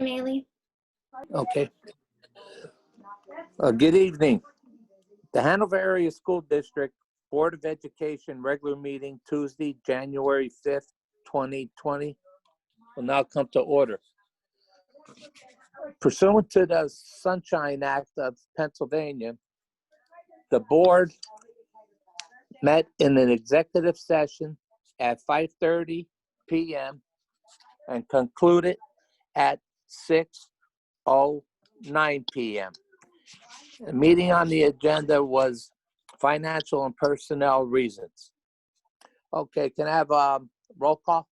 Maley. Okay. Good evening. The Hanover Area School District Board of Education regular meeting Tuesday, January 5th, 2020 will now come to order. Pursuant to the Sunshine Act of Pennsylvania, the board met in an executive session at 5:30 p.m. and concluded at 6:09 p.m. The meeting on the agenda was financial and personnel reasons. Okay, can I have a roll call?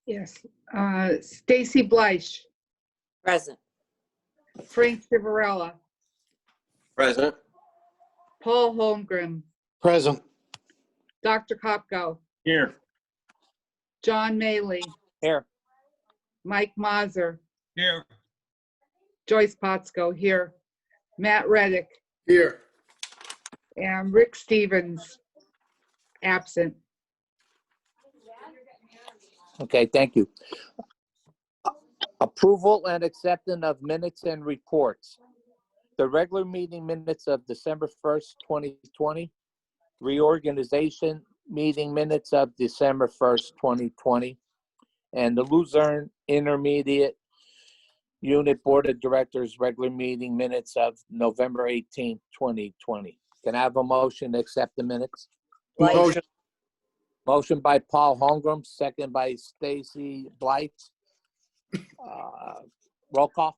Yes. Stacy Bleich, Present. Frank Civarella, Present. Paul Holmgren, Present. Dr. Kopko, Here. John Maley, Here. Mike Mazur, Here. Joyce Potsko here, Matt Reddick, Here. and Rick Stevens, absent. Okay, thank you. Approval and acceptance of minutes and reports. The regular meeting minutes of December 1st, 2020. Reorganization meeting minutes of December 1st, 2020. And the Luzerne Intermediate Unit Board of Directors regular meeting minutes of November 18th, 2020. Can I have a motion to accept the minutes? Motion. Motion by Paul Holmgren, second by Stacy Blight. Roll call.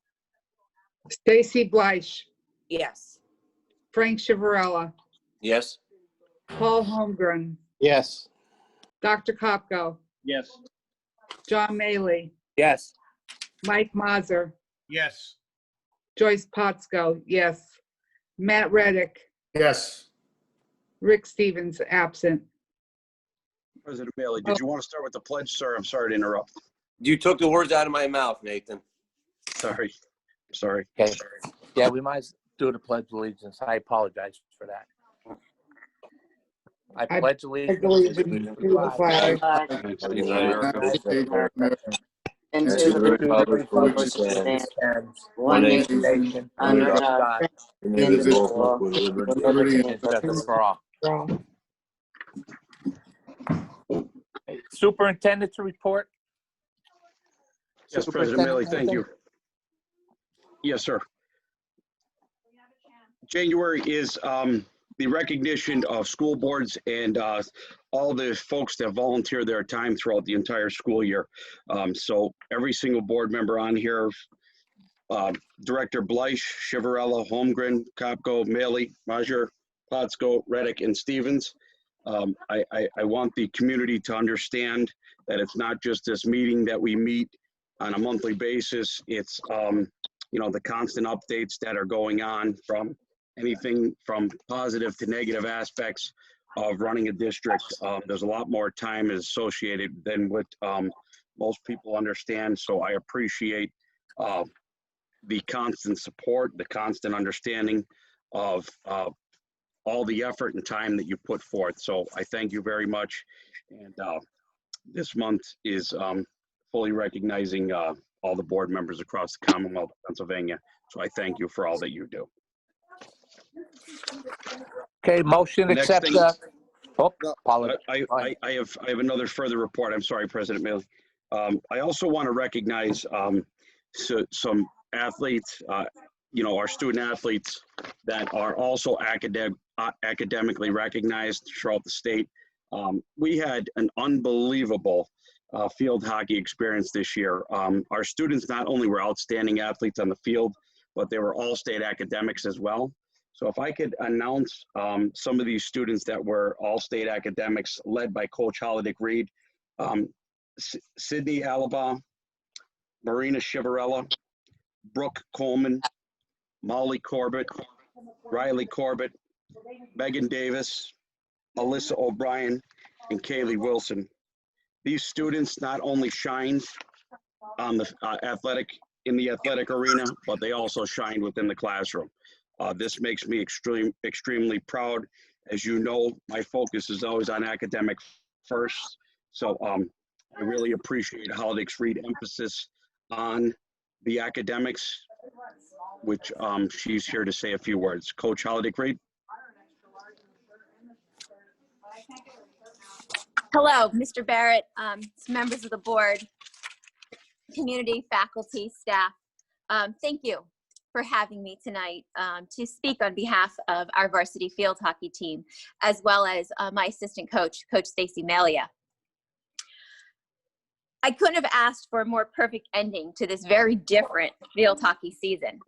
Stacy Bleich, Yes. Frank Civarella, Yes. Paul Holmgren, Yes. Dr. Kopko, Yes. John Maley, Yes. Mike Mazur, Yes. Joyce Potsko, yes. Matt Reddick, Yes. Rick Stevens, absent. President Bailey, did you want to start with the pledge, sir? I'm sorry to interrupt. You took the words out of my mouth, Nathan. Sorry. Okay. Yeah, we might do the pledge of allegiance. I apologize for that. I pledge allegiance to the flag And of the United States of America, to to the the republic for which it stands, and one nation, nation under under God, God, indivisible, with liberty and justice for all. Superintendent's report. Yes, President Bailey, thank you. Yes, sir. January is the recognition of school boards and all the folks that volunteer their time throughout the entire school year. So every single board member on here, Director Bleich, Civarella, Holmgren, Kopko, Maley, Mazur, Potsko, Reddick, and Stevens. I want the community to understand that it's not just this meeting that we meet on a monthly basis. It's, the constant updates that are going on from anything from positive to negative aspects of running a district. There's a lot more time associated than what most people understand. So I appreciate the constant support, the constant understanding of all the effort and time that you put forth. So I thank you very much. And this month is fully recognizing all the board members across the Commonwealth of Pennsylvania. So I thank you for all that you do. Okay, motion Next accept. thing- Apologize. I have another further report. I'm sorry, President Maley. I also want to recognize some athletes, our student athletes that are also academically recognized throughout the state. We had an unbelievable field hockey experience this year. Our students not only were outstanding athletes on the field, but they were all state academics as well. So if I could announce some of these students that were all state academics led by Coach Holiday Reed, Sydney Alaba, Marina Civarella, Brooke Coleman, Molly Corbett, Riley Corbett, Megan Davis, Alyssa O'Brien, and Kaylee Wilson. These students not only shined on the in the athletic arena, but they also shined within the classroom. This makes me extremely proud. As you know, my focus is always on academic first. So I really appreciate Holiday Reed emphasis on the academics, which she's here to say a few words. Coach Holiday Creed. Hello, Mr. Barrett, members of the board, community, faculty, staff. Thank you for having me tonight to speak on behalf of our varsity field hockey team, as well as my assistant coach, Coach Stacy Malia. I couldn't have asked for a more perfect ending to this very different field hockey season.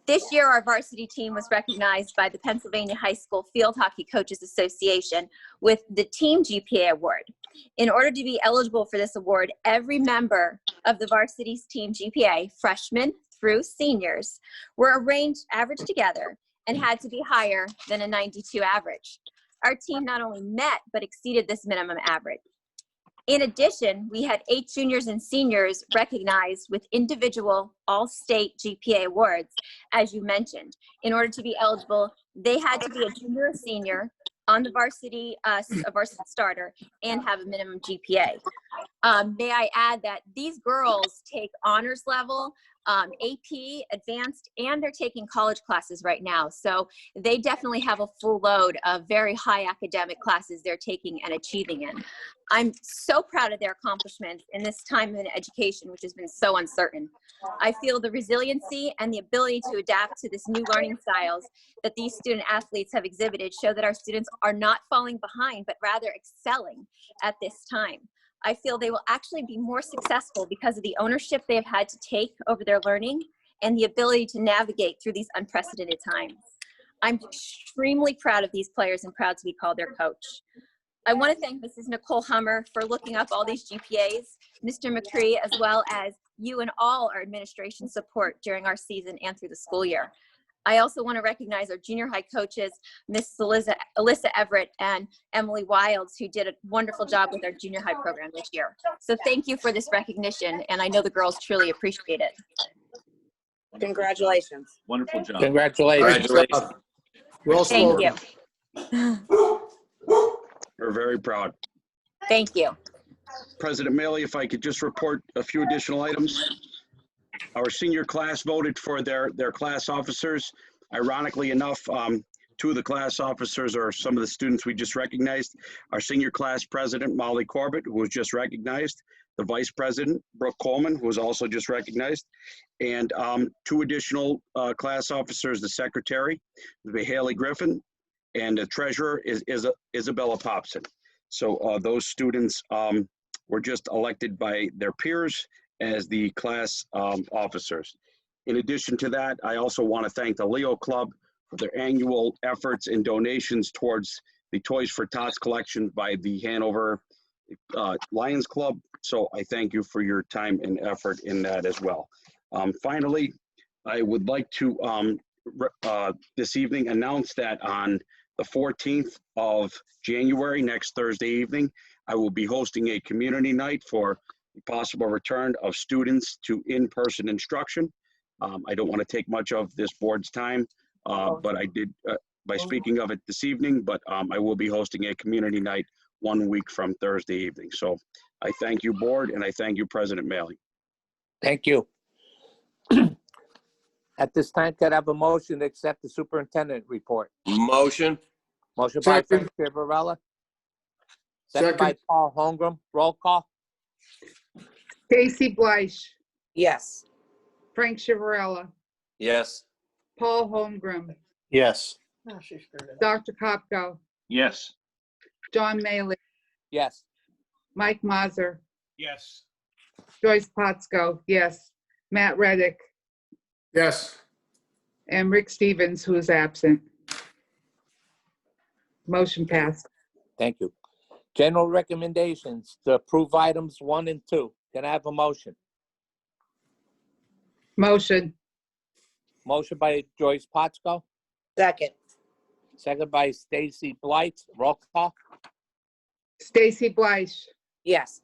This year, our varsity team was recognized by the Pennsylvania High School Field Hockey Coaches Association with the Team GPA Award. In order to be eligible for this award, every member of the varsity's Team GPA, freshmen through seniors, were averaged together and had to be higher than a 92 average. Our team not only met, but exceeded this minimum average. In addition, we had 8 juniors and seniors recognized with individual all-state GPA awards, as you mentioned. In order to be eligible, they had to be a junior or senior on the varsity, a varsity starter, and have a minimum GPA. May I add that these girls take honors level, AP, advanced, and they're taking college classes right now. So they definitely have a full load of very high academic classes they're taking and achieving in. I'm so proud of their accomplishments in this time in education, which has been so uncertain. I feel the resiliency and the ability to adapt to this new learning styles that these student athletes have exhibited show that our students are not falling behind, but rather excelling at this time. I feel they will actually be more successful because of the ownership they have had to take over their learning and the ability to navigate through these unprecedented times. I'm extremely proud of these players and proud to be called their coach. I want to thank Mrs. Nicole Hummer for looking up all these GPAs, Mr. McCree, as well as you and all our administration support during our season and through the school year. I also want to recognize our junior high coaches, Miss Alyssa Everett and Emily Wilds, who did a wonderful job with our junior high program this year. So thank you for this recognition, and I know the girls truly appreciate it. Congratulations. Wonderful job. Congratulations. Congratulations. Well Thank spoken. you. We're very proud. Thank you. President Maley, if I could just report a few additional items. Our senior class voted for their class officers. Ironically enough, 2 of the class officers are some of the students we just recognized. Our senior class president, Molly Corbett, who was just recognized. The vice president, Brooke Coleman, who was also just recognized. And 2 additional class officers, the secretary, Haley Griffin, and the treasurer is Isabella Popson. So those students were just elected by their peers as the class officers. In addition to that, I also want to thank the Leo Club for their annual efforts and donations towards the Toys for Tots collection by the Hanover Lions Club. So I thank you for your time and effort in that as well. Finally, I would like to this evening announce that on the 14th of January, next Thursday evening, I will be hosting a community night for the possible return of students to in-person instruction. I don't want to take much of this board's time, but I did by speaking of it this evening, but I will be hosting a community night 1 week from Thursday evening. So I thank you, board, and I thank you, President Maley. Thank you. At this time, could I have a motion to accept the superintendent report? Motion. Motion by Second. Frank Chiavarella. Second by Paul Holmgren. Roll call. Stacy Blyche, Yes. Frank Chiavarella, Yes. Paul Holmgren, Yes. Dr. Kopko, Yes. John Maley, Yes. Mike Mazur, Yes. Joyce Potsko, yes, Matt Reddick, Yes. and Rick Stevens, who is absent. Motion passed. Thank you. General recommendations to approve items 1 and 2. Can I have a motion? Motion. Motion by Joyce Potsko. Second. Second by Stacy Blight. Roll call. Stacy Blyche, Yes.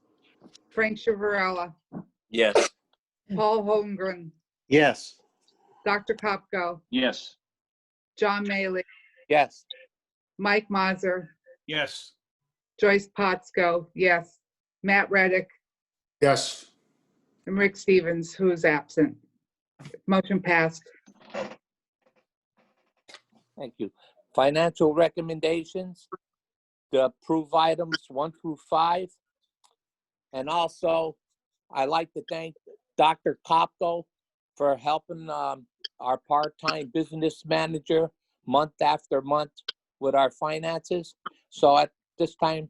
Frank Chiavarella, Yes. Paul Holmgren, Yes. Dr. Kopko, Yes. John Maley, Yes. Mike Mazur, Yes. Joyce Potsko, yes, Matt Reddick, Yes. and Rick Stevens, who is absent. Motion passed. Thank you. Financial recommendations to approve items 1 through 5. And also, I'd like to thank Dr. Kopko for helping our part-time business manager month after month with our finances. So at this time,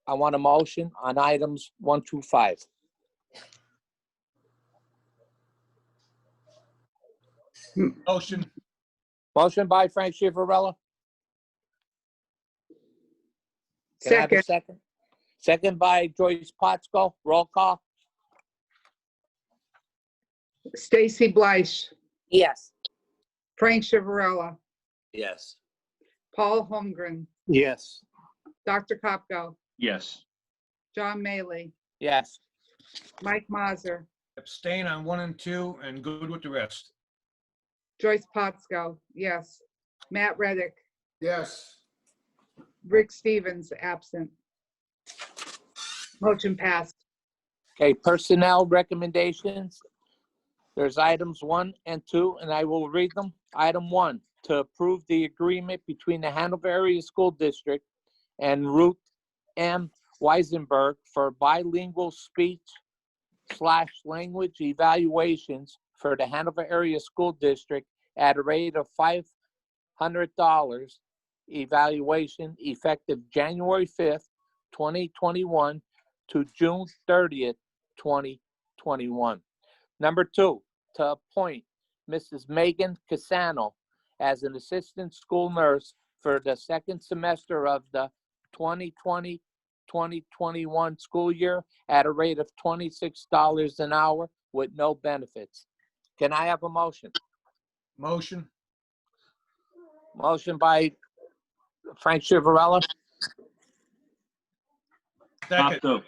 I want a motion on items 1 through 5. Motion. Motion by Frank Chiavarella. Can I have a Second, second? Second by Joyce Potsko. Roll call. Stacy Blyche, Yes. Frank Chiavarella, Yes. Paul Holmgren, Yes. Dr. Kopko, Yes. John Maley, Yes. Mike Mazur, Abstain on 1 and 2 and good with the rest. Joyce Potsko, yes. Matt Reddick, Yes. Rick Stevens, absent. Motion passed. Okay, personnel recommendations. There's items 1 and 2, and I will read them. Item 1, to approve the agreement between the Hanover Area School District and Ruth M. Weisenberg for bilingual speech/language evaluations for the Hanover Area School District at a rate of $500 evaluation effective January 5th, 2021 to June 30th, 2021. Number 2, to appoint Mrs. Megan Casano as an assistant school nurse for the second semester of the 2020-2021 school year at a rate of $26 an hour with no benefits. Can I have a motion? Motion. Motion by Frank Chiavarella, Second.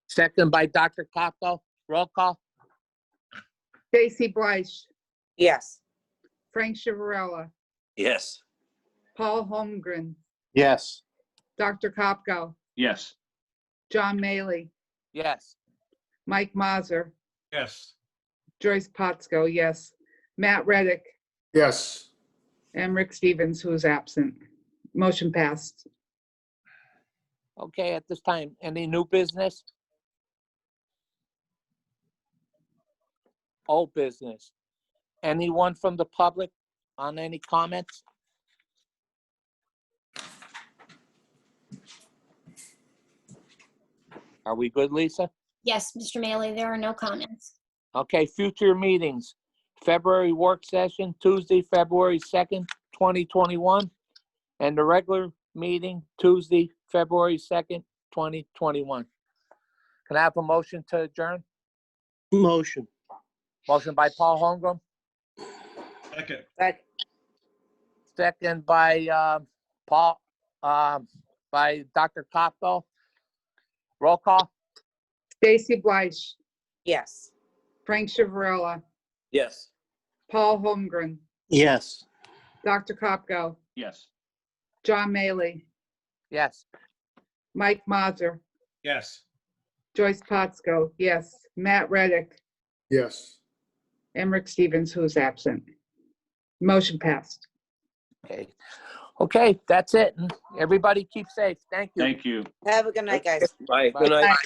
second by Dr. Kopko. Roll call. Stacy Blyche, Yes. Frank Chiavarella, Yes. Paul Holmgren, Yes. Dr. Kopko, Yes. John Maley, Yes. Mike Mazur, Yes. Joyce Potsko, yes. Matt Reddick, Yes. and Rick Stevens, who is absent. Motion passed. Okay, at this time, any new business? Old business? Anyone from the public on any comments? Are we good, Lisa? Yes, Mr. Maley, there are no comments. Okay, future meetings. February work session, Tuesday, February 2nd, 2021. And the regular meeting, Tuesday, February 2nd, 2021. Can I have a motion to adjourn? Motion. Motion by Paul Holmgren, Second. Second. second by by Dr. Kopko. Roll call. Stacy Blyche, Yes. Frank Chiavarella, Yes. Paul Holmgren, Yes. Dr. Kopko, Yes. John Maley, Yes. Mike Mazur, Yes. Joyce Potsko, yes. Matt Reddick, Yes. and Rick Stevens, who is absent. Motion passed. Okay. Okay, that's it. Everybody keep safe. Thank you. Thank you. Have a good night, guys. Bye. Bye. Good night.